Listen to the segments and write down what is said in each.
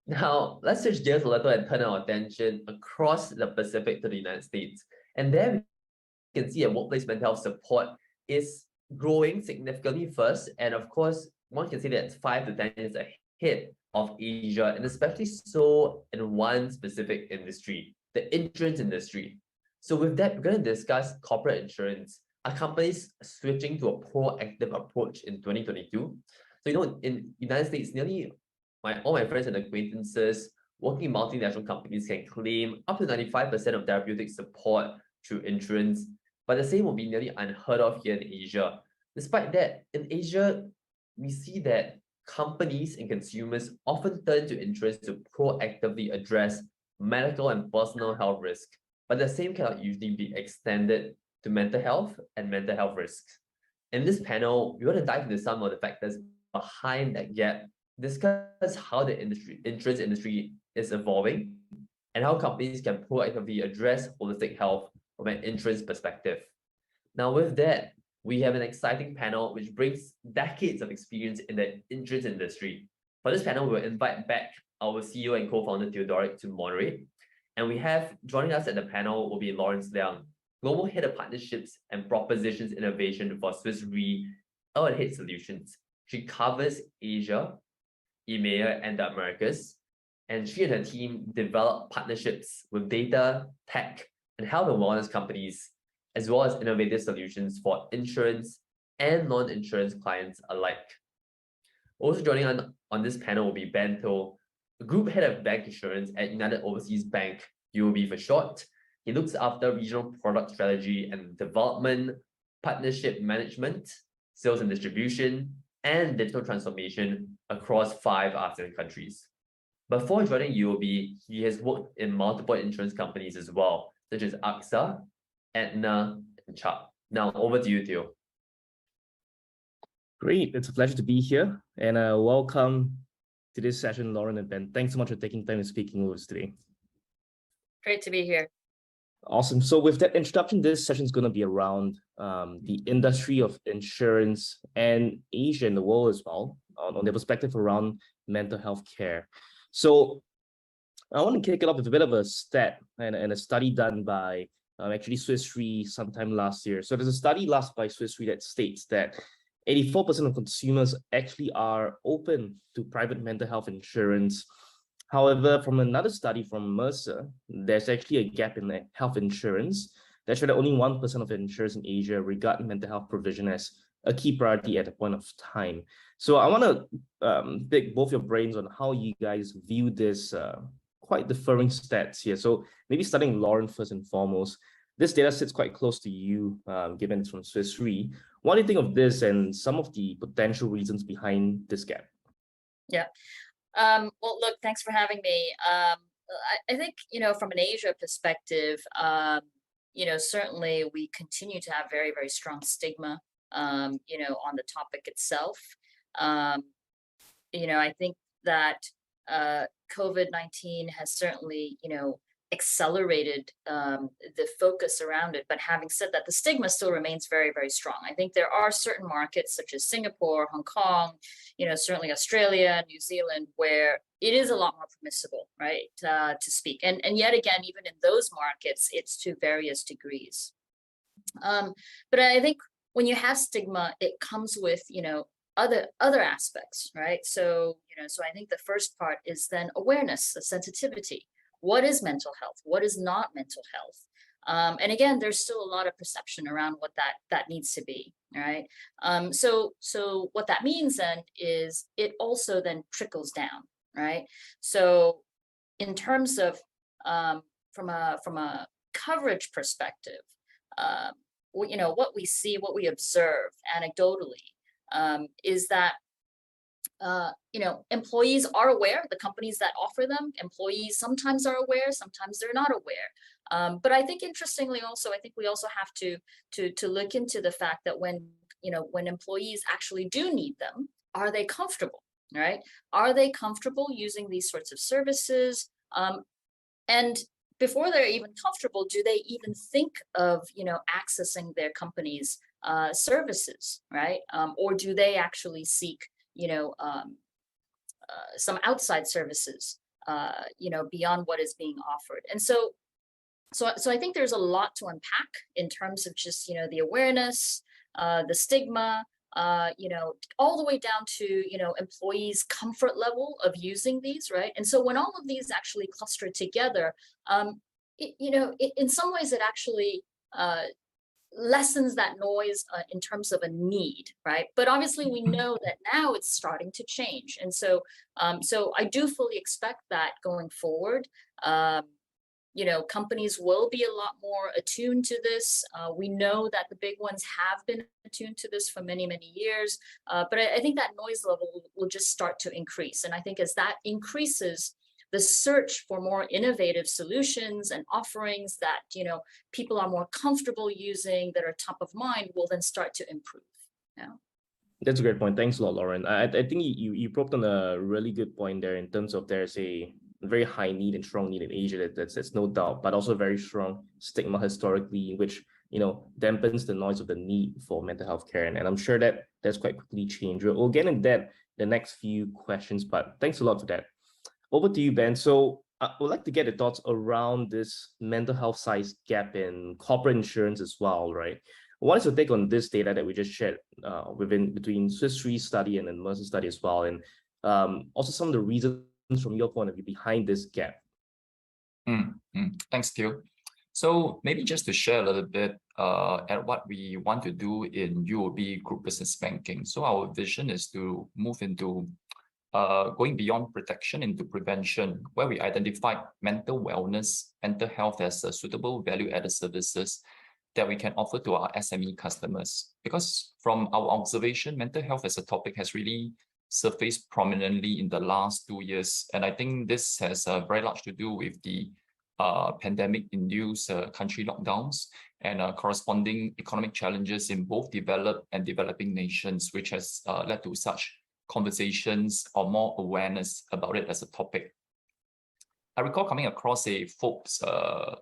Now, let's switch gears a little and turn our attention across the Pacific to the United States. And there we can see that workplace mental health support is growing significantly first. And of course, one can say that it's 5 to 10 years ahead of Asia, and especially so in one specific industry, the insurance industry. So with that, we're going to discuss corporate insurance. Are companies switching to a proactive approach in 2022? So, in United States, nearly all my friends and acquaintances working in multinational companies can claim up to 95% of therapeutic support through insurance, but the same will be nearly unheard of here in Asia. Despite that, in Asia, we see that companies and consumers often turn to insurance to proactively address medical and personal health risk, but the same cannot usually be extended to mental health and mental health risks. In this panel, we want to dive into some of the factors behind that gap, discuss how the insurance industry is evolving, and how companies can proactively address holistic health from an insurance perspective. Now, with that, we have an exciting panel which brings decades of experience in the insurance industry. For this panel, we'll invite back our CEO and co-founder Theodoric to moderate. And we have joining us at the panel will be Lawrence Liang, Global Head of Partnerships and Propositions Innovation for Swiss Re L&H Solutions. She covers Asia, EMEA, and the Americas. And she and her team develop partnerships with data, tech, and health and wellness companies, as well as innovative solutions for insurance and non-insurance clients alike. Also joining on this panel will be Ben To, the Group Head of Bank Insurance at United Overseas Bank, UOB for short. He looks after regional product strategy and development, partnership management, sales and distribution, and digital transformation across 5 ASEAN countries. Before joining UOB, he has worked in multiple insurance companies as well, such as AXA, Aetna, and Chubb. Now over to you, Theo. Great, it's a pleasure to be here, and welcome to this session, Lauren and Ben. Thanks so much for taking time and speaking with us today. Great to be here. Awesome. So with that introduction, this session is going to be around the industry of insurance and Asia and the world as well, on their perspective around mental health care. So I want to kick it off with a bit of a stat and a study done by actually Swiss Re sometime last year. So there's a study last by Swiss Re that states that 84% of consumers actually are open to private mental health insurance. However, from another study from Mercer, there's actually a gap in the health insurance that showed that only 1% of insurers in Asia regard mental health provision as a key priority at a point of time. So I want to pick both your brains on how you guys view this quite differing stats here. So maybe starting Lauren first and foremost. This data sits quite close to you, given it's from Swiss Re. What do you think of this and some of the potential reasons behind this gap? Yeah. Well, look, thanks for having me. I think, from an Asia perspective, certainly we continue to have very, very strong stigma, on the topic itself. I think that COVID-19 has certainly, accelerated the focus around it. But having said that, the stigma still remains very, very strong. I think there are certain markets such as Singapore, Hong Kong, certainly Australia, New Zealand, where it is a lot more permissible, right, to speak. And yet again, even in those markets, it's to various degrees. But I think when you have stigma, it comes with, other aspects, right? So I think the first part is then awareness, the sensitivity. What is mental health? What is not mental health? And again, there's still a lot of perception around what that needs to be, right? So what that means then is it also then trickles down, right? So in terms of from a coverage perspective, what we see, what we observe anecdotally is that employees are aware, the companies that offer them, employees sometimes are aware, sometimes they're not aware. But I think interestingly also, I think we also have to look into the fact that when employees actually do need them, are they comfortable, right? Are they comfortable using these sorts of services? And before they're even comfortable, do they even think of, accessing their company's services, right? Or do they actually seek some outside services, beyond what is being offered. And so I think there's a lot to unpack in terms of just, the awareness, the stigma, all the way down to, employees' comfort level of using these, right? And so when all of these actually cluster together, in some ways it actually lessens that noise in terms of a need, right? But obviously we know that now it's starting to change. And so I do fully expect that going forward, companies will be a lot more attuned to this. We know that the big ones have been attuned to this for many, many years. But I think that noise level will just start to increase. And I think as that increases, the search for more innovative solutions and offerings that, people are more comfortable using, that are top of mind, will then start to improve. Yeah. That's a great point. Thanks a lot, Lauren. I think you probed on a really good point there in terms of there's a very high need and strong need in Asia, that's no doubt, but also very strong stigma historically, which dampens the noise of the need for mental health care. And I'm sure that that's quite quickly changed. We'll get into that the next few questions, but thanks a lot for that. Over to you, Ben. So I would like to get your thoughts around this mental health size gap in corporate insurance as well, right? What is your take on this data that we just shared between Swiss Re study and the Mercer study as well, and also some of the reasons from your point of view behind this gap? Thanks, Theo. So maybe just to share a little bit at what we want to do in UOB Group Business Banking. So our vision is to move into going beyond protection into prevention, where we identify mental wellness, mental health as a suitable value-added services that we can offer to our SME customers. Because from our observation, mental health as a topic has really surfaced prominently in the last 2 years. And I think this has very large to do with the pandemic-induced country lockdowns and corresponding economic challenges in both developed and developing nations, which has led to such conversations or more awareness about it as a topic. I recall coming across a Forbes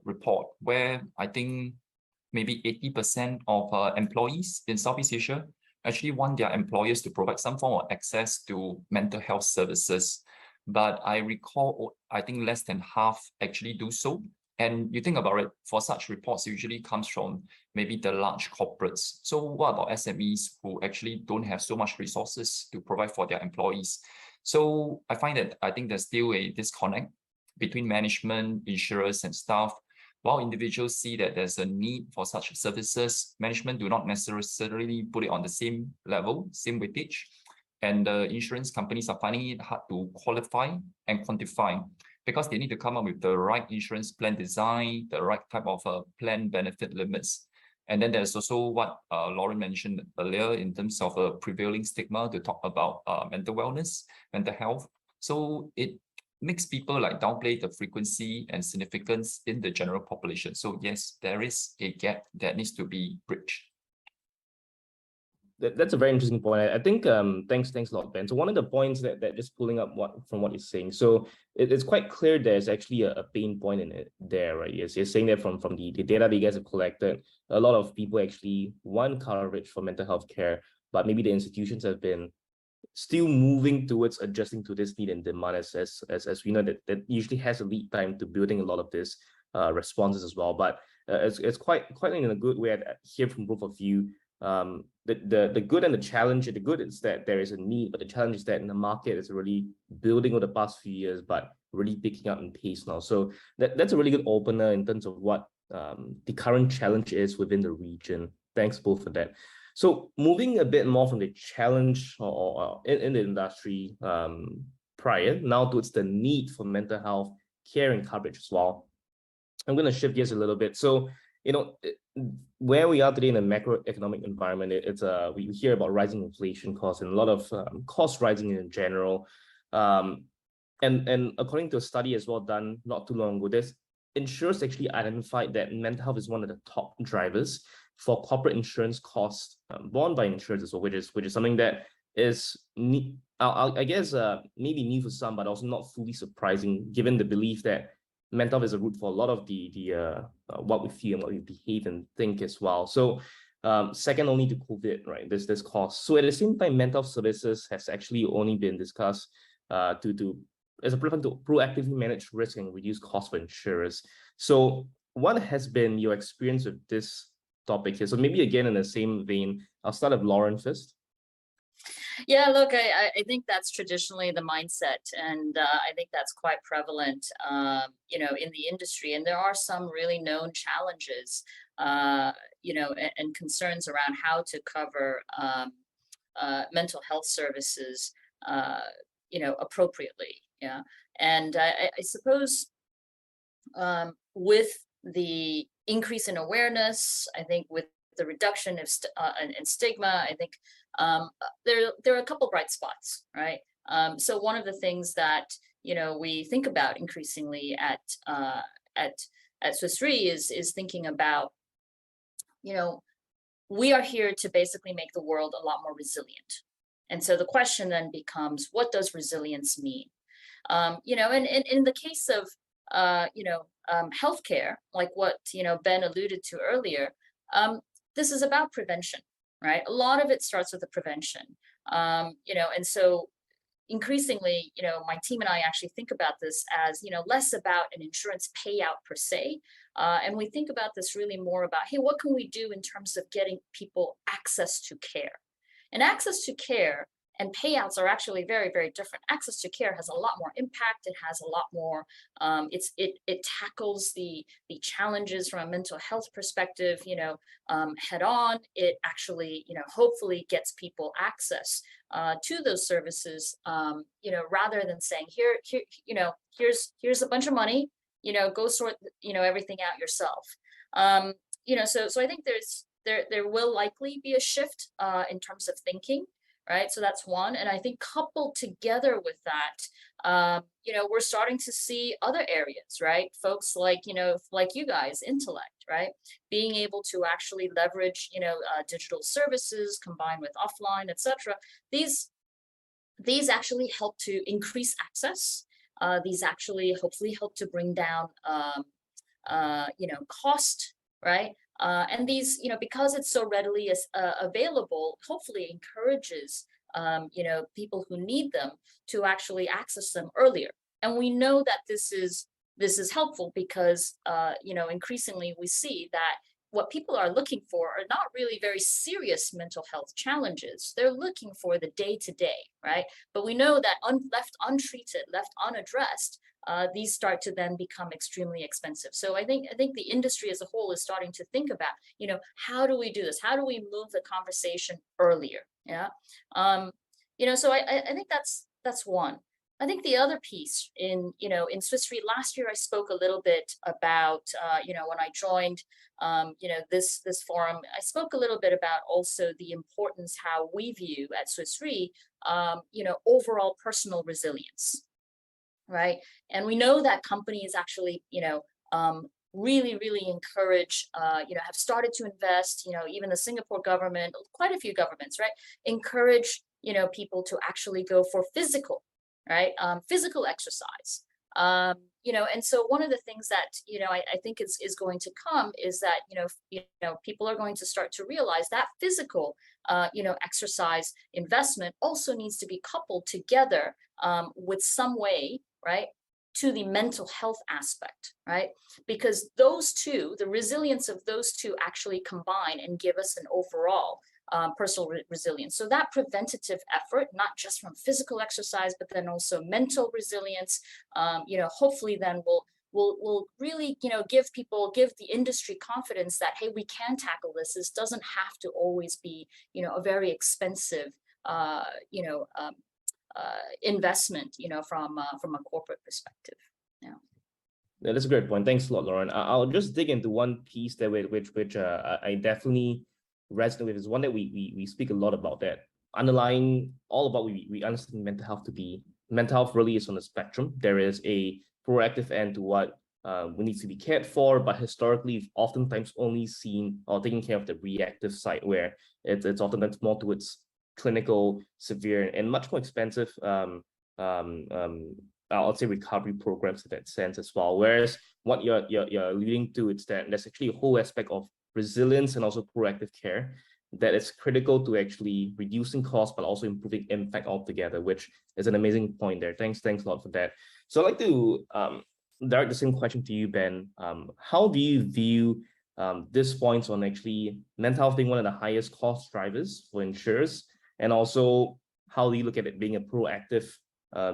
report where I think maybe 80% of employees in Southeast Asia actually want their employers to provide some form of access to mental health services. But I recall, I think less than half actually do so. And you think about it, for such reports, it usually comes from maybe the large corporates. So what about SMEs who actually don't have so much resources to provide for their employees? So I find that I think there's still a disconnect between management, insurers, and staff. While individuals see that there's a need for such services, management do not necessarily put it on the same level, same weightage. And the insurance companies are finding it hard to qualify and quantify because they need to come up with the right insurance plan design, the right type of plan benefit limits. And then there's also what Lauren mentioned earlier in terms of a prevailing stigma to talk about mental wellness, mental health. So it makes people downplay the frequency and significance in the general population. So yes, there is a gap that needs to be bridged. That's a very interesting point. I think thanks a lot, Ben. So one of the points that just pulling up from what you're saying. So it's quite clear there's actually a pain point in it there, right? Yes, you're saying that from the data that you guys have collected, a lot of people actually want coverage for mental health care, but maybe the institutions have been still moving towards adjusting to this need and demand as we know that usually has a lead time to building a lot of this responses as well. But it's quite in a good way. I hear from both of you. The good and the challenge. The good is that there is a need, but the challenge is that in the market is really building over the past few years, but really picking up in pace now. So that's a really good opener in terms of what the current challenge is within the region. Thanks both for that. So moving a bit more from the challenge or in the industry prior now towards the need for mental health care and coverage as well. I'm going to shift gears a little bit. So, where we are today in a macroeconomic environment, we hear about rising inflation costs and a lot of costs rising in general. And according to a study as well done not too long ago, insurers actually identified that mental health is one of the top drivers for corporate insurance costs borne by insurers as well, which is something that is, I guess, maybe new for some, but also not fully surprising given the belief that mental health is a root for a lot of the what we feel and what we behave and think as well. So second only to COVID, right? This cost. So at the same time, mental health services has actually only been discussed as a platform to proactively manage risk and reduce costs for insurers. So what has been your experience with this topic here? So maybe again in the same vein, I'll start with Lauren first. Yeah, look, I think that's traditionally the mindset, and I think that's quite prevalent, you know, in the industry. And there are some really known challenges, you know, and concerns around how to cover mental health services, you know, appropriately. Yeah, and I suppose with the increase in awareness, I think with the reduction of and stigma, I think there are a couple bright spots, right? So one of the things that, you know, we think about increasingly at Swiss Re is thinking about, you know, we are here to basically make the world a lot more resilient. And so the question then becomes, what does resilience mean? You know, and in the case of you know, healthcare, like what, you know, Ben alluded to earlier, this is about prevention, right? A lot of it starts with the prevention, you know, and so increasingly, you know, my team and I actually think about this as, you know, less about an insurance payout per se. And we think about this really more about, hey, what can we do in terms of getting people access to care? And access to care and payouts are actually very, very different. Access to care has a lot more impact. It has a lot more, it tackles the challenges from a mental health perspective, you know, head on. It actually, you know, hopefully gets people access to those services, you know, rather than saying, here, you know, here's a bunch of money, you know, go sort, you know, everything out yourself. You know, so I think there will likely be a shift in terms of thinking. Right. So that's one. And I think coupled together with that, you know, we're starting to see other areas, right? Folks like, you know, like you guys, Intellect, right? Being able to actually leverage, you know, digital services combined with offline, et cetera. These actually help to increase access. These actually hopefully help to bring down, you know, cost, right? And these, you know, because it's so readily available, hopefully encourages, you know, people who need them to actually access them earlier. And we know that this is helpful because, you know, increasingly we see that what people are looking for are not really very serious mental health challenges. They're looking for the day-to-day, right? But we know that left untreated, left unaddressed, these start to then become extremely expensive. So I think the industry as a whole is starting to think about, you know, how do we do this? How do we move the conversation earlier? Yeah. You know, so I think that's one. I think the other piece in, you know, in Swiss Re last year, I spoke a little bit about, you know, when I joined, you know, this forum, I spoke a little bit about also the importance, how we view at Swiss Re, you know, overall personal resilience. Right. And we know that companies actually, you know, really, really encourage, you know, have started to invest, you know, even the Singapore government, quite a few governments, right, encourage, you know, people to actually go for physical, right, physical exercise. You know, and so one of the things that, you know, I think is going to come is that, you know, people are going to start to realize that physical, you know, exercise investment also needs to be coupled together with some way, right, to the mental health aspect, right? Because those two, the resilience of those two actually combine and give us an overall personal resilience. So that preventative effort, not just from physical exercise, but then also mental resilience, you know, hopefully then will really, you know, give the industry confidence that, hey, we can tackle this. This doesn't have to always be, you know, a very expensive, you know, investment, you know, from a corporate perspective. Yeah. Yeah, that's a great point. Thanks a lot, Lauren. I'll just dig into one piece there, which I definitely resonate with. Is one that we speak a lot about, that underlying all about we understand mental health really is on the spectrum. There is a proactive end to what we need to be cared for, but historically we've oftentimes only seen or taking care of the reactive side, where it's oftentimes more towards clinical, severe, and much more expensive I'll say recovery programs in that sense as well. Whereas what you're alluding to, it's that there's actually a whole aspect of resilience and also proactive care that it's critical to actually reducing costs, but also improving impact altogether, which is an amazing point there. Thanks a lot for that. So I'd like to direct the same question to you, Ben. How do you view this points on actually mental health being one of the highest cost drivers for insurers, and also how do you look at it being a proactive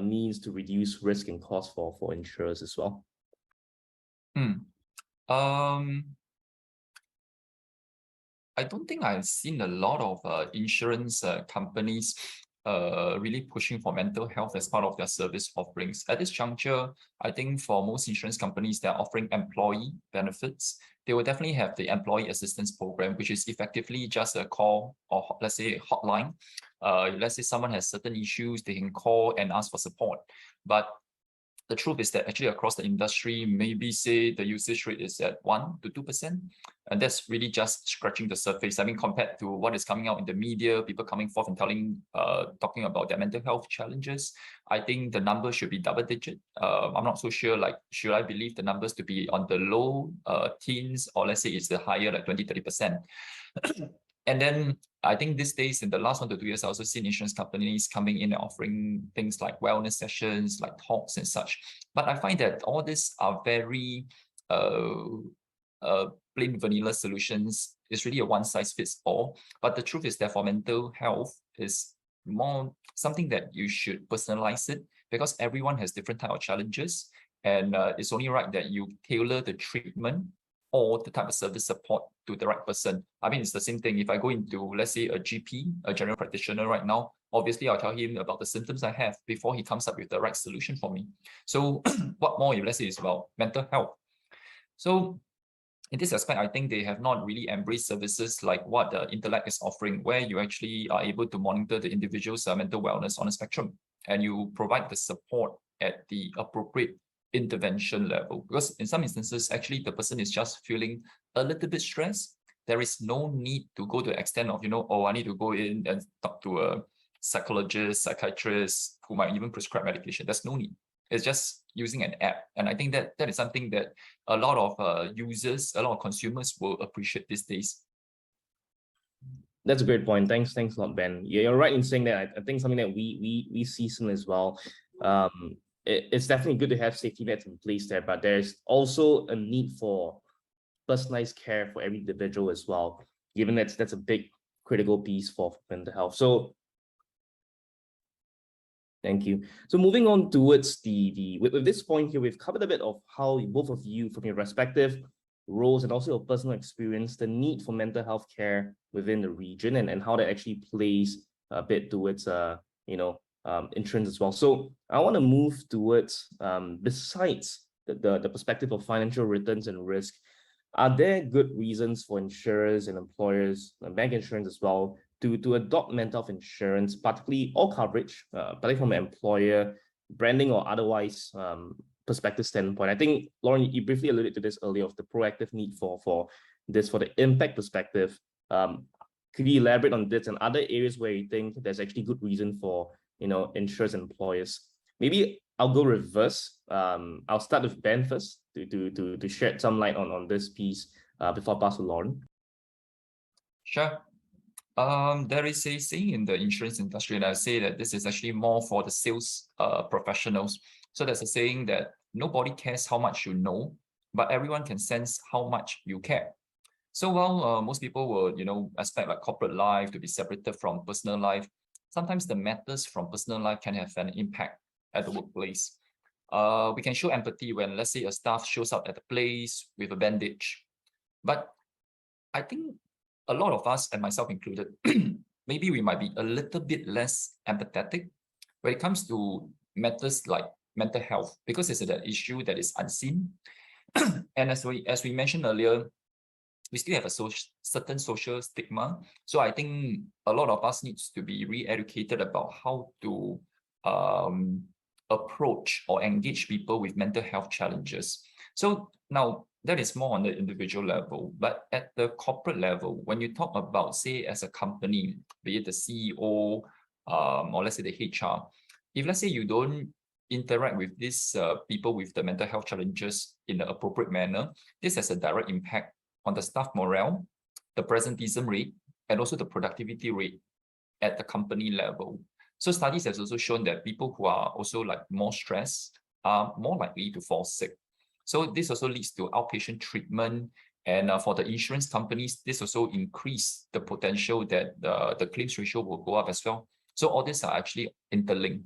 means to reduce risk and cost for insurers as well? I don't think I've seen a lot of insurance companies really pushing for mental health as part of their service offerings. At this juncture, I think for most insurance companies, they're offering employee benefits. They will definitely have the employee assistance program, which is effectively just a call or let's say a hotline. Let's say someone has certain issues, they can call and ask for support. But the truth is that actually across the industry, maybe say the usage rate is at 1 to 2%. And that's really just scratching the surface. I mean, compared to what is coming out in the media, people coming forth and talking about their mental health challenges, I think the number should be double digit. I'm not so sure, like, should I believe the numbers to be on the low teens, or let's say it's the higher, like 20, 30%. And then I think these days, in the last 1 to 2 years, I also seen insurance companies coming in and offering things like wellness sessions, like talks and such. But I find that all these are very plain vanilla solutions. It's really a one size fits all. But the truth is that for mental health is more something that you should personalize it, because everyone has different type of challenges. And it's only right that you tailor the treatment or the type of service support to the right person. I mean, it's the same thing. If I go into, let's say, a GP, a general practitioner right now, obviously I'll tell him about the symptoms I have before he comes up with the right solution for me. So what more if, let's say, it's about mental health? So in this aspect, I think they have not really embraced services like what the Intellect is offering, where you actually are able to monitor the individual's mental wellness on a spectrum, and you provide the support at the appropriate intervention level. Because in some instances, actually, the person is just feeling a little bit stressed. There is no need to go to the extent of, oh, I need to go in and talk to a psychologist, psychiatrist who might even prescribe medication. There's no need. It's just using an app. And I think that is something that a lot of users, a lot of consumers will appreciate these days. That's a great point. Thanks a lot, Ben. Yeah, you're right in saying that. I think something that we see soon as well. It's definitely good to have safety nets in place there, but there's also a need for personalized care for every individual as well, given that that's a big critical piece for mental health. So thank you. So moving on towards with this point here, we've covered a bit of how both of you, from your respective roles and also your personal experience, the need for mental health care within the region, and how that actually plays a bit towards insurance as well. So I want to move towards besides the perspective of financial returns and risk, are there good reasons for insurers and employers, and bank insurance as well, to adopt mental health insurance, particularly all coverage, particularly from an employer, branding or otherwise perspective standpoint? I think, Lauren, you briefly alluded to this earlier, of the proactive need for this, for the impact perspective. Could you elaborate on this and other areas where you think there's actually good reason for insurers and employers? Maybe I'll go reverse. I'll start with Ben first to shed some light on this piece before I pass to Lauren. Sure. There is a saying in the insurance industry, and I say that this is actually more for the sales professionals. So there's a saying that nobody cares how much you know, but everyone can sense how much you care. So while most people will, expect like corporate life to be separated from personal life, sometimes the matters from personal life can have an impact at the workplace. We can show empathy when, let's say, a staff shows up at the place with a bandage. But I think a lot of us, and myself included, maybe we might be a little bit less empathetic when it comes to matters like mental health, because it's an issue that is unseen. And as we mentioned earlier, we still have a certain social stigma. So I think a lot of us needs to be re-educated about how to approach or engage people with mental health challenges. So now that is more on the individual level, but at the corporate level, when you talk about, say, as a company, be it the CEO or let's say the HR, if let's say you don't interact with these people with the mental health challenges in the appropriate manner, this has a direct impact on the staff morale, the presenteeism rate, and also the productivity rate at the company level. So studies has also shown that people who are also like more stressed are more likely to fall sick. So this also leads to outpatient treatment. And for the insurance companies, this also increase the potential that the claims ratio will go up as well. So all these are actually interlinked.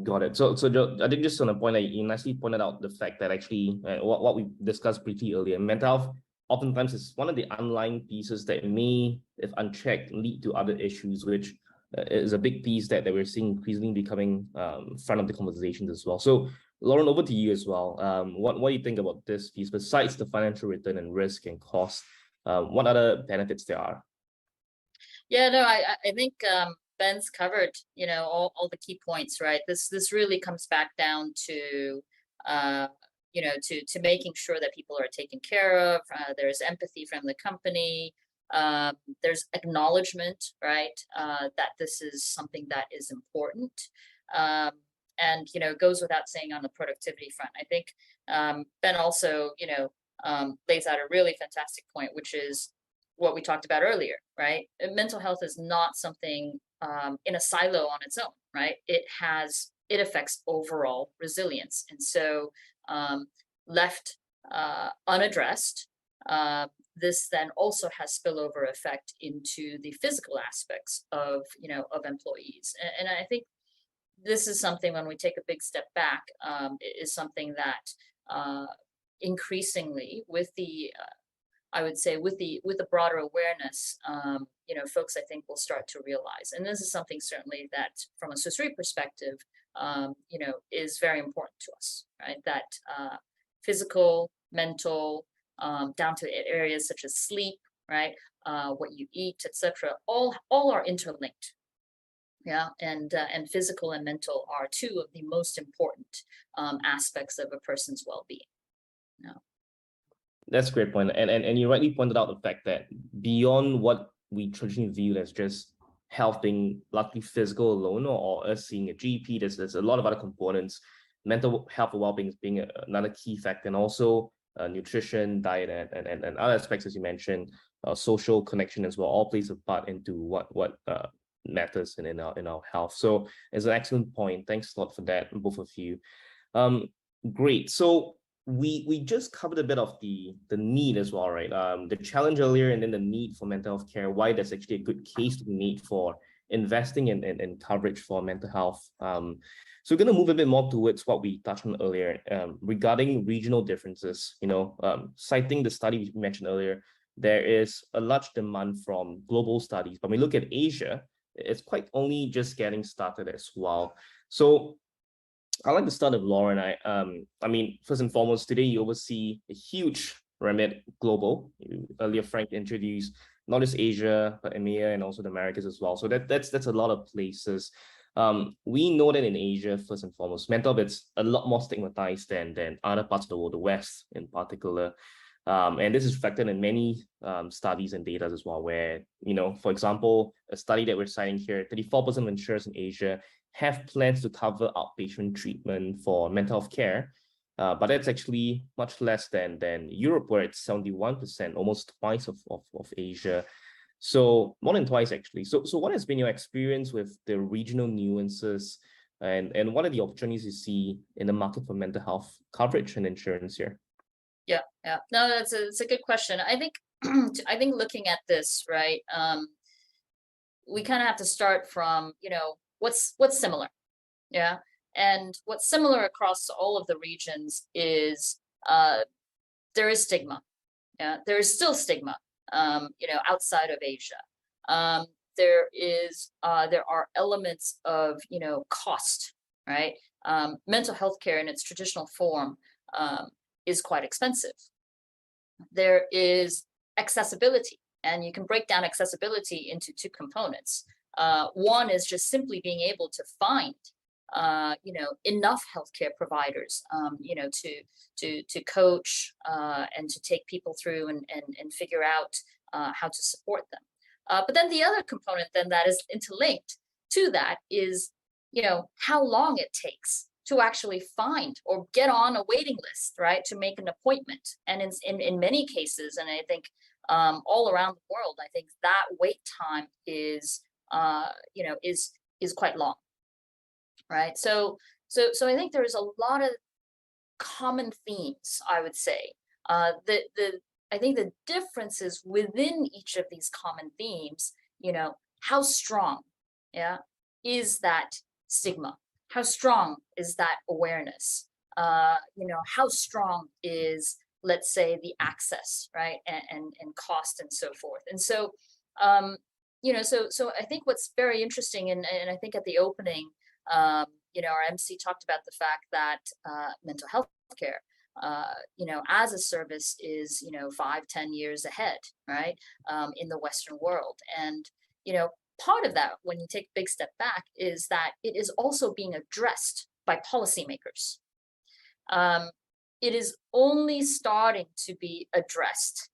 Got it. So Joe, I think just on the point that you nicely pointed out the fact that actually what we discussed briefly earlier, mental health oftentimes is one of the underlying pieces that may, if unchecked, lead to other issues, which is a big piece that we're seeing increasingly becoming front of the conversations as well. So Lauren, over to you as well. What do you think about this piece besides the financial return and risk and cost? What other benefits there are? Yeah, no, I think Ben's covered, you know, all the key points, right? This really comes back down to you know, to making sure that people are taken care of. There's empathy from the company. There's acknowledgement, right? That this is something that is important. And, you know, it goes without saying on the productivity front. I think Ben also, you know, lays out a really fantastic point, which is what we talked about earlier, right? Mental health is not something in a silo on its own, right? It affects overall resilience. And so left unaddressed, this then also has spillover effect into the physical aspects of, you know, of employees. And I think this is something, when we take a big step back, is something that increasingly with the I would say with the broader awareness, you know, folks I think will start to realize. And this is something certainly that from a Swiss Re perspective, you know, is very important to us, right? That physical, mental, down to areas such as sleep, right? What you eat, etc. All are interlinked. Yeah, and physical and mental are two of the most important aspects of a person's well-being. Yeah. That's a great point. And you rightly pointed out the fact that beyond what we traditionally view as just health being largely physical alone, or us seeing a GP, there's a lot of other components. Mental health and well-being being another key factor, and also nutrition, diet, and other aspects, as you mentioned, social connection as well, all plays a part into what matters in our health. So it's an excellent point. Thanks a lot for that, both of you. Great. So we just covered a bit of the need as well, right? The challenge earlier, and then the need for mental health care, why there's actually a good case to be made for investing in coverage for mental health. So we're going to move a bit more towards what we touched on earlier regarding regional differences. You know, citing the study we mentioned earlier, there is a large demand from global studies, but when we look at Asia, it's quite only just getting started as well. So I'd like to start with Lauren. I mean, first and foremost, today you oversee a huge remit global. Earlier, Frank introduced not just Asia, but EMEA and also the Americas as well. So that's a lot of places. We know that in Asia, first and foremost, mental health is a lot more stigmatized than other parts of the world, the West in particular. And this is reflected in many studies and data as well, where, you know, for example, a study that we're citing here, 34% of insurers in Asia have plans to cover outpatient treatment for mental health care, but that's actually much less than Europe, where it's 71%, almost twice of Asia. So more than twice, actually. So what has been your experience with the regional nuances, and what are the opportunities you see in the market for mental health coverage and insurance here? Yeah. No, it's a good question. I think I think looking at this, right, we kind of have to start from, you know, what's similar. Yeah. And what's similar across all of the regions is there is stigma. Yeah, there is still stigma, you know, outside of Asia. There are elements of, you know, cost, right? Mental health care in its traditional form is quite expensive. There is accessibility, and you can break down accessibility into two components. One is just simply being able to find, you know, enough healthcare providers, you know, to coach and to take people through and figure out how to support them. But then the other component then that is interlinked to that is, you know, how long it takes to actually find or get on a waiting list, right, to make an appointment. And in many cases, and I think all around the world, I think that wait time is quite long, right? So I think there's a lot of common themes, I would say. I think the differences within each of these common themes, how strong, is that stigma? How strong is that awareness? How strong is, let's say, the access, right, and cost and so forth. And so, so I think what's very interesting, and I think at the opening, our MC talked about the fact that mental health care, as a service is, 5-10 years ahead, right, in the Western world. And, part of that, when you take a big step back, is that it is also being addressed by policymakers. It is only starting to be addressed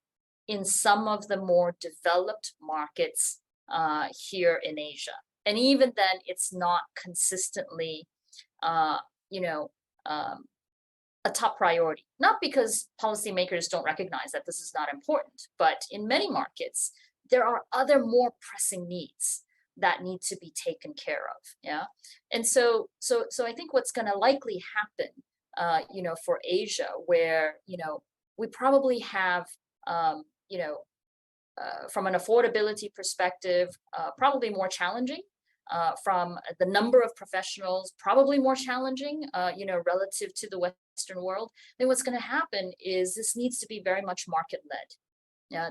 in some of the more developed markets here in Asia. And even then, it's not consistently, a top priority, not because policymakers don't recognize that this is not important, but in many markets, there are other more pressing needs that need to be taken care of. Yeah. And so I think what's going to likely happen, for Asia, where, we probably have, from an affordability perspective, probably more challenging. From the number of professionals, probably more challenging, relative to the Western world. Then what's going to happen is this needs to be very much market-led.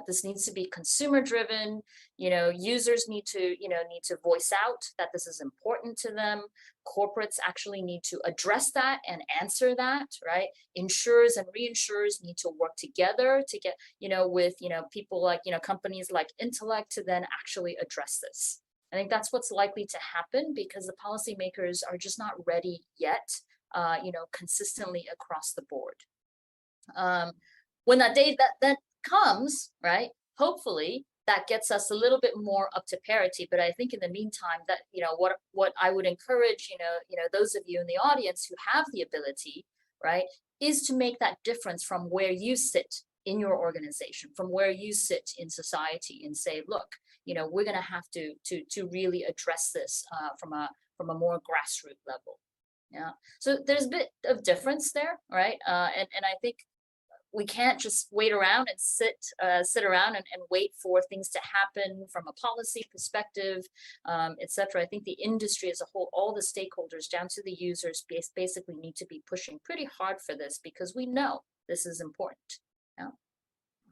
This needs to be consumer-driven. Users need to voice out that this is important to them. Corporates actually need to address that and answer that, right? Insurers and reinsurers need to work together to get, with, people like, companies like Intellect to then actually address this. I think that's what's likely to happen because the policymakers are just not ready yet, consistently across the board. When that day that comes, right, hopefully that gets us a little bit more up to parity. But I think in the meantime that, what I would encourage, those of you in the audience who have the ability, right, is to make that difference from where you sit in your organization, from where you sit in society, and say, look, we're going to have to really address this from a more grassroots level. Yeah. So there's a bit of difference there, right? And I think we can't just wait around and sit around and wait for things to happen from a policy perspective, et cetera. I think the industry as a whole, all the stakeholders down to the users, basically need to be pushing pretty hard for this because we know this is important. Yeah.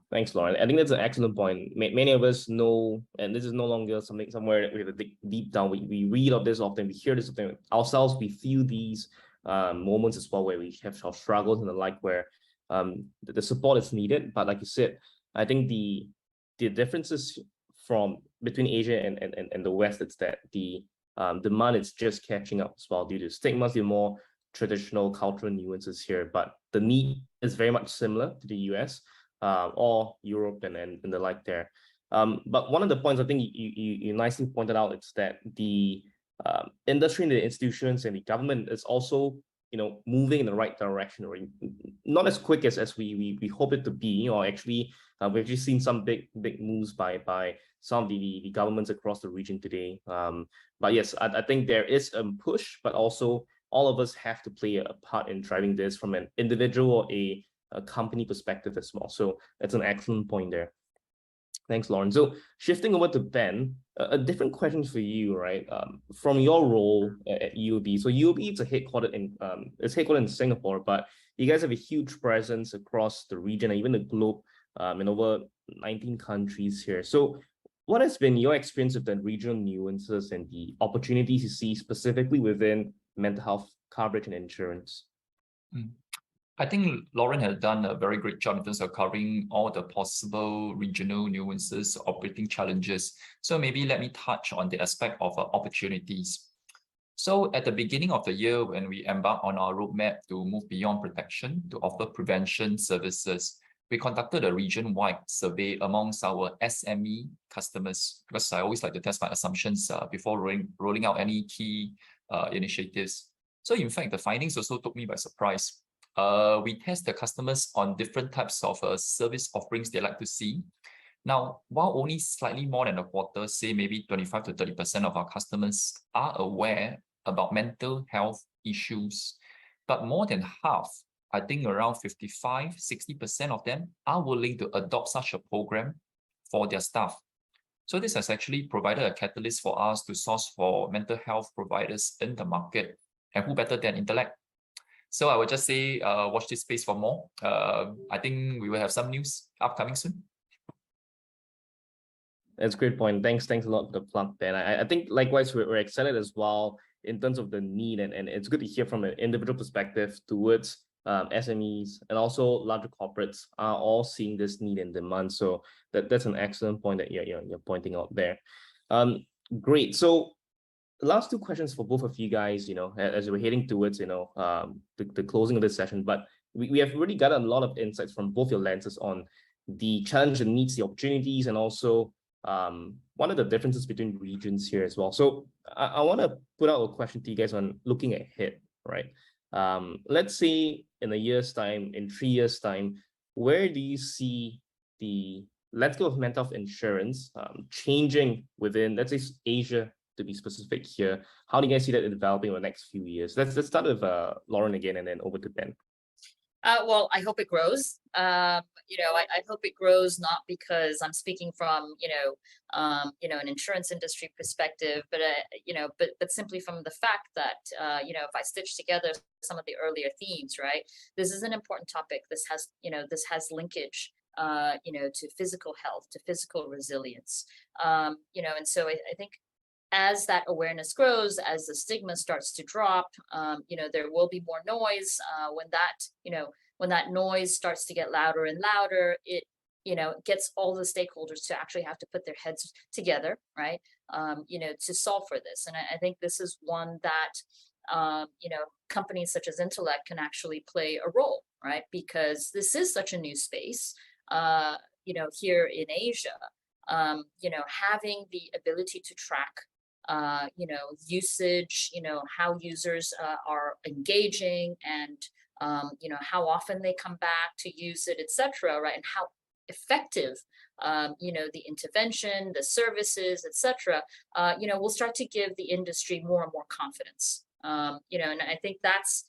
Thanks, Lauren. I think that's an excellent point. Many of us know, and this is no longer something somewhere that we have to dig deep down. We read of this often, we hear this often ourselves, we feel these moments as well where we have our struggles and the like, where the support is needed. But like you said, I think the differences from between Asia and the West, it's that the demand is just catching up as well due to stigmas, the more traditional cultural nuances here. But the need is very much similar to the US. Or Europe and the like there. But one of the points I think you nicely pointed out is that the industry and the institutions and the government is also moving in the right direction, or not as quick as we hope it to be. Or actually, we've just seen some big moves by some of the governments across the region today. But yes, I think there is a push, but also all of us have to play a part in driving this from an individual or a company perspective as well. So that's an excellent point there. Thanks, Lauren. So shifting over to Ben, a different question for you, right? From your role at UOB. So UOB is headquartered in Singapore, but you guys have a huge presence across the region and even the globe, in over 19 countries here. So what has been your experience of the regional nuances and the opportunities you see specifically within mental health coverage and insurance? I think Lauren has done a very great job in terms of covering all the possible regional nuances, operating challenges. So maybe let me touch on the aspect of opportunities. So at the beginning of the year, when we embarked on our roadmap to move beyond protection to offer prevention services, we conducted a region-wide survey amongst our SME customers, because I always like to test my assumptions before rolling out any key initiatives. So in fact, the findings also took me by surprise. We test the customers on different types of service offerings they like to see. Now, while only slightly more than a quarter, say maybe 25 to 30% of our customers are aware about mental health issues, but more than half, I think around 55, 60% of them are willing to adopt such a program for their staff. So this has actually provided a catalyst for us to source for mental health providers in the market, and who better than Intellect? So I would just say, watch this space for more. I think we will have some news upcoming soon. That's a great point. Thanks a lot for the plug, Ben. I think likewise we're excited as well in terms of the need, and it's good to hear from an individual perspective towards SMEs and also larger corporates are all seeing this need and demand. So that's an excellent point that you're pointing out there. Great. So the last two questions for both of you guys, as we're heading towards the closing of this session, but we have really got a lot of insights from both your lenses on the challenge, the needs, the opportunities, and also one of the differences between regions here as well. So I want to put out a question to you guys on looking ahead, right? Let's say in a year's time, in 3 years' time, where do you see the landscape of mental health insurance changing within, let's say, Asia, to be specific here? How do you guys see that developing in the next few years? Let's start with Lauren again, and then over to Ben. Well, I hope it grows. I hope it grows not because I'm speaking from an insurance industry perspective, but but simply from the fact that if I stitch together some of the earlier themes, right, this is an important topic. This has linkage to physical health, to physical resilience, and so I think as that awareness grows, as the stigma starts to drop, there will be more noise. When that noise starts to get louder and louder, it gets all the stakeholders to actually have to put their heads together, right? To solve for this. And I think this is one that companies such as Intellect can actually play a role, right? Because this is such a new space, here in Asia. Having the ability to track usage, how users are engaging, and how often they come back to use it, etc., right? And how effective the intervention, the services, etc., will start to give the industry more and more confidence. And I think that's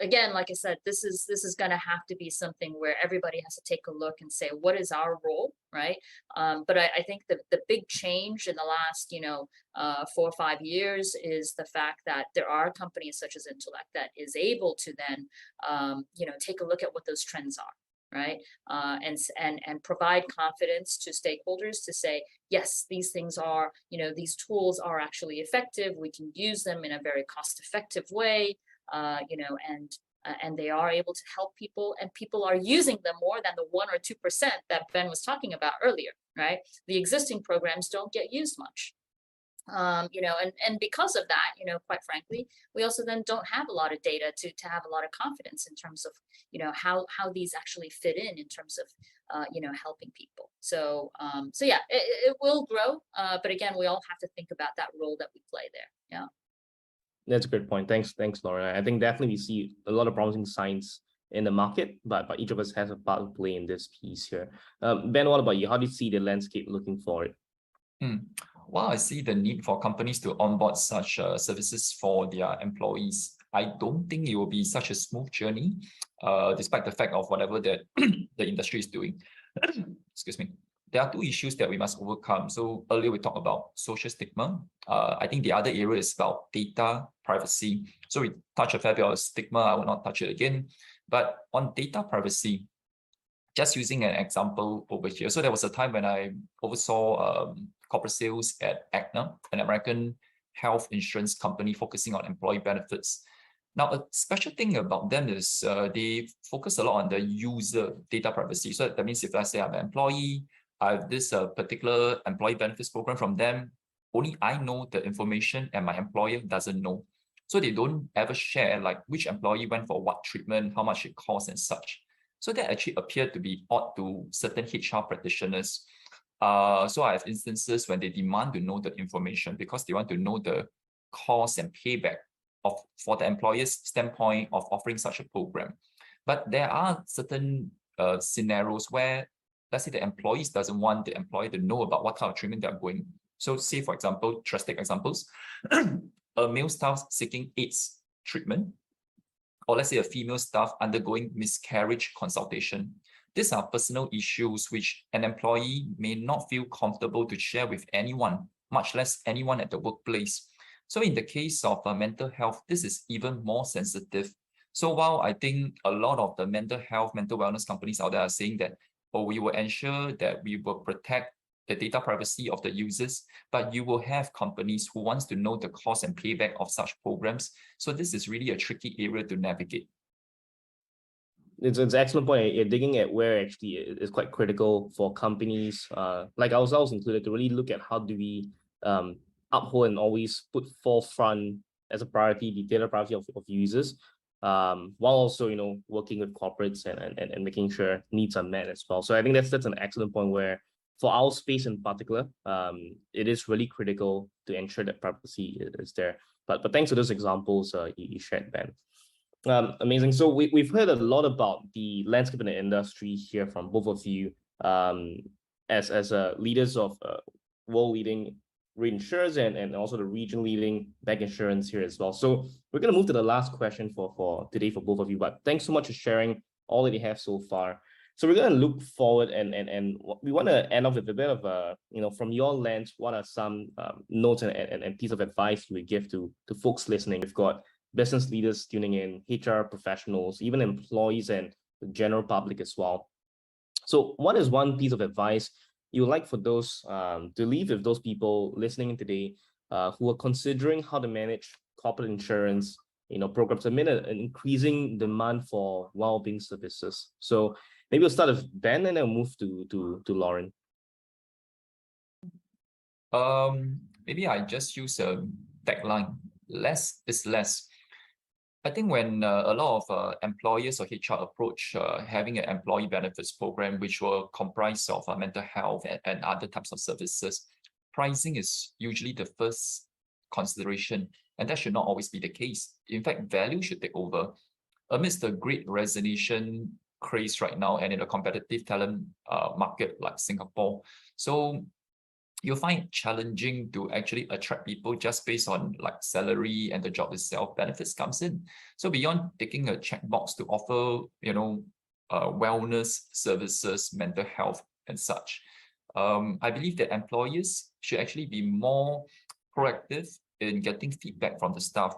again, like I said, this is going to have to be something where everybody has to take a look and say, what is our role, right? But I think the big change in the last 4 or 5 years is the fact that there are companies such as Intellect that is able to then take a look at what those trends are, right? And provide confidence to stakeholders to say, yes, these things are, these tools are actually effective. We can use them in a very cost-effective way. And they are able to help people, and people are using them more than the 1 or 2% that Ben was talking about earlier, right? The existing programs don't get used much, and because of that, quite frankly, we also then don't have a lot of data to have a lot of confidence in terms of, how these actually fit in terms of, helping people. So yeah, it will grow, but again, we all have to think about that role that we play there. Yeah. That's a good point. Thanks, Lauren. I think definitely we see a lot of promising signs in the market, but each of us has a part to play in this piece here. Ben, what about you? How do you see the landscape looking forward? Well, I see the need for companies to onboard such services for their employees. I don't think it will be such a smooth journey, despite the fact of whatever that the industry is doing. Excuse me. There are 2 issues that we must overcome. So earlier we talked about social stigma. I think the other area is about data privacy. So we touched a fair bit on stigma. I will not touch it again. But on data privacy, just using an example over here. So there was a time when I oversaw corporate sales at Aetna, an American health insurance company focusing on employee benefits. Now, a special thing about them is they focus a lot on the user data privacy. So that means if I say I'm an employee, I have this particular employee benefits program from them, only I know the information and my employer doesn't know. So they don't ever share like which employee went for what treatment, how much it costs and such. So that actually appeared to be odd to certain HR practitioners. So I have instances when they demand to know the information because they want to know the cost and payback for the employer's standpoint of offering such a program. But there are certain scenarios where let's say the employees doesn't want the employer to know about what kind of treatment they're going. So say, for example, drastic examples, a male staff seeking AIDS treatment, or let's say a female staff undergoing miscarriage consultation. These are personal issues which an employee may not feel comfortable to share with anyone, much less anyone at the workplace. So in the case of mental health, this is even more sensitive. So while I think a lot of the mental health, mental wellness companies out there are saying that, oh, we will ensure that we will protect the data privacy of the users, but you will have companies who wants to know the cost and payback of such programs. So this is really a tricky area to navigate. It's an excellent point. You're digging at where actually it's quite critical for companies like ourselves included to really look at how do we uphold and always put forefront as a priority the data privacy of users, while also working with corporates and making sure needs are met as well. So I think that's an excellent point where for our space in particular, it is really critical to ensure that privacy is there. But thanks to those examples you shared, Ben. Amazing. So we've heard a lot about the landscape in the industry here from both of you as leaders of world-leading reinsurers and also the region-leading bank insurance here as well. So we're going to move to the last question for today for both of you. But thanks so much for sharing all that you have so far. So we're going to look forward and we want to end off with a bit of from your lens, what are some notes and piece of advice you would give to folks listening? We've got business leaders tuning in, HR professionals, even employees and the general public as well. So what is one piece of advice you would like for those to leave with those people listening today who are considering how to manage corporate insurance programs amid an increasing demand for well-being services? So maybe we'll start with Ben and then move to Lauren. Maybe I just use a tagline, less is less. I think when a lot of employers or HR approach having an employee benefits program, which will comprise of mental health and other types of services, pricing is usually the first consideration, and that should not always be the case. In fact, value should take over. Amidst the great resignation craze right now and in a competitive talent market like Singapore, so you'll find it challenging to actually attract people just based on like salary and the job itself. Benefits comes in. So beyond taking a checkbox to offer, wellness services, mental health and such, I believe that employers should actually be more proactive in getting feedback from the staff.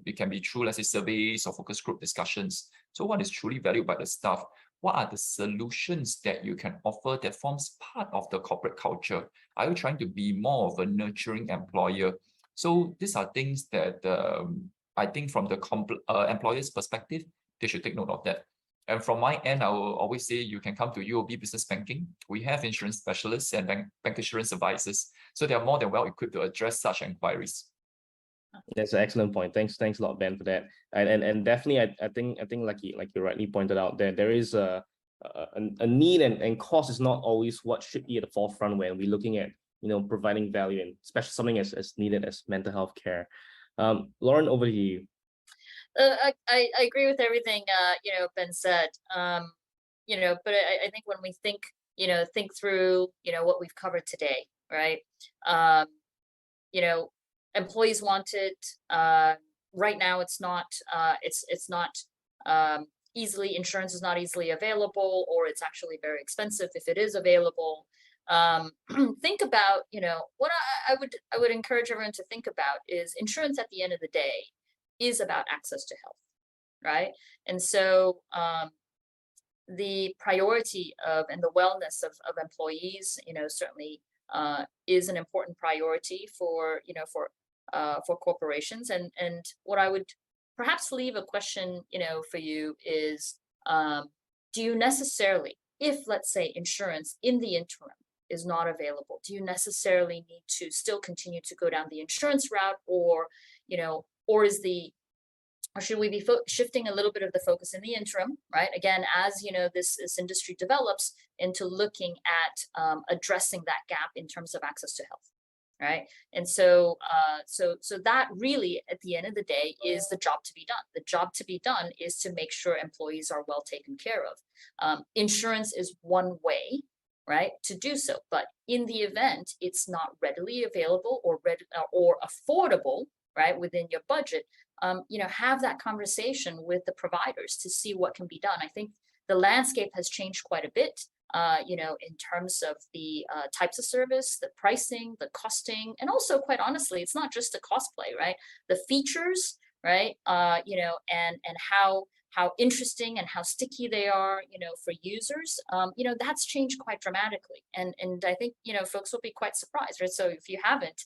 It can be through, let's say, surveys or focus group discussions. So what is truly valued by the staff? What are the solutions that you can offer that forms part of the corporate culture? Are you trying to be more of a nurturing employer? So these are things that I think from the employer's perspective, they should take note of that. And from my end, I will always say you can come to UOB Business Banking. We have insurance specialists and bank insurance advisors. So they are more than well equipped to address such inquiries. That's an excellent point. Thanks a lot, Ben, for that. And definitely, I think like you rightly pointed out, there is a need and cost is not always what should be at the forefront when we're looking at providing value, and especially something as needed as mental health care. Lauren, over to you. I agree with everything Ben said. But I think when we think through what we've covered today, right? Employees want it. Right now, it's not easily. Insurance is not easily available, or it's actually very expensive if it is available. Think about what I would encourage everyone to think about is insurance at the end of the day is about access to health, right? And so the priority of and the wellness of employees, certainly is an important priority for corporations. And what I would perhaps leave a question, for you is, do you necessarily, if let's say insurance in the interim is not available, do you necessarily need to still continue to go down the insurance route, or should we be shifting a little bit of the focus in the interim, right? Again, as this industry develops into looking at addressing that gap in terms of access to health. Right. And so that really, at the end of the day, is the job to be done. The job to be done is to make sure employees are well taken care of. Insurance is one way right, to do so. But in the event it's not readily available or affordable, right, within your budget, have that conversation with the providers to see what can be done. I think the landscape has changed quite a bit, in terms of the types of service, the pricing, the costing, and also, quite honestly, it's not just a cost play, right? The features, right? And how interesting and how sticky they are, for users, that's changed quite dramatically. And I think, folks will be quite surprised, right? So if you haven't,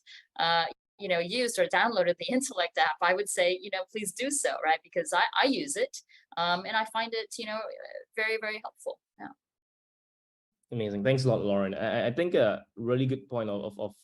used or downloaded the Intellect app, I would say, please do so, right? Because I use it, and I find it, very, very helpful. Yeah. Amazing. Thanks a lot, Lauren. I think a really good point of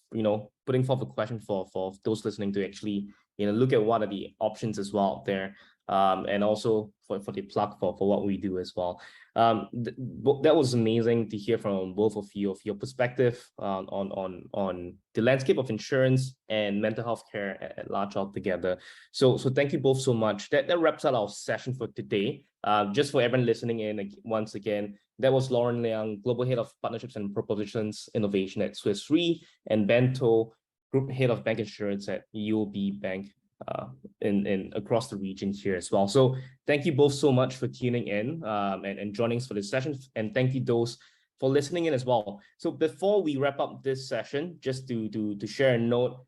putting forth a question for those listening to actually look at what are the options as well there, and also for the plug for what we do as well. That was amazing to hear from both of you, of your perspective on the landscape of insurance and mental health care at large altogether. So thank you both so much. That wraps up our session for today. Just for everyone listening in, once again, that was Lauren Liang, Global Head of Partnerships and Propositions Innovation at Swiss Re, and Ben To, Group Head of Bank Insurance at UOB Bank in across the region here as well. So thank you both so much for tuning in and joining us for this session. And thank you those for listening in as well. So before we wrap up this session, just to share a note,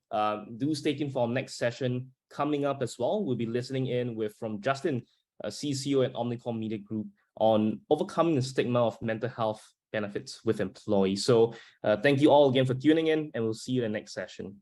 do stay tuned for our next session coming up as well. We'll be listening in from Justin, CCO at Omnicom Media Group, on overcoming the stigma of mental health benefits with employees. So thank you all again for tuning in, and we'll see you in the next session.